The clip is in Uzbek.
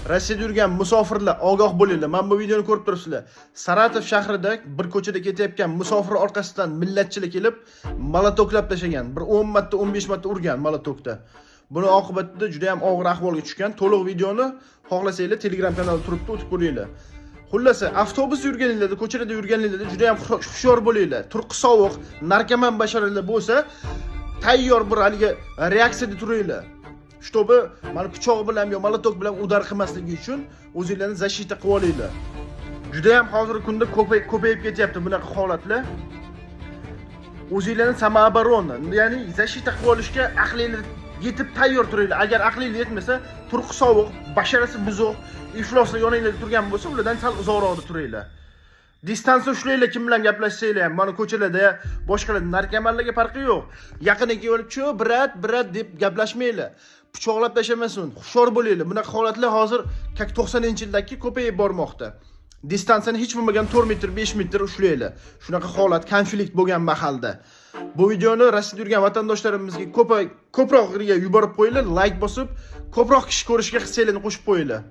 Rossiyada yurgan musofirlar ogoh bo'linglar. Men bu videoni ko'rib turibsizlar. Saratov shahrida bir ko'chada ketayotgan musofir orqasidan millatchilar kelib, molotoklab tashagan. Bir 10 marta, 15 marta urgan molotokda. Buni oqibatida juda ham og'ir ahvolga tushgan. To'liq videoni xohlasanglar Telegram kanalida turibdi, o'tib ko'ringlar. Xullasi, avtobus yurganinglarda, ko'chada yurganinglarda juda ham hushyor bo'linglar. Turqi sovuq, narkoman basharlar bo'lsa, tayyor bir haliga reaksiyada turinglar. Чтобы mana pichoq bilan yo molotok bilan udar qilmasligi uchun o'zingizlarni защита qilib olinglar. Juda ham hozirgi kunda ko'payib ketyapti bunaqa holatlar. O'zingizlarni samooborona, ya'ni защита qilib olishga aqlingiz yetib tayyor turinglar. Agar aqlingiz yetmasa, turqi sovuq, basharasi buzuq, ifloslar yoningizda turgan bo'lsa, ulardan sal uzoqroqda turinglar. Distansiya ushlanglar, kim bilan gaplashsanglar ham, mana ko'chalarda, boshqalarda narkomanlarga farqi yo'q. Yaqiniga kelib, "Cho, brat" deb gaplashmanglar. Pichoqlab tashamasin, hushyor bo'linglar. Bunaqa holatlar hozir 90-yildagi ko'payib bormoqda. Distansiyani hech bo'lmagan 4 metr, 5 metr ushlanglar. Shunaqa holat, konflikt bo'lgan mahalda. Bu videoni Rossiyada yurgan vatandoshlarimizga ko'proq yuborib qo'yinglar, like bosib, ko'proq kishi ko'rishga hissinglarni qo'shib qo'yinglar.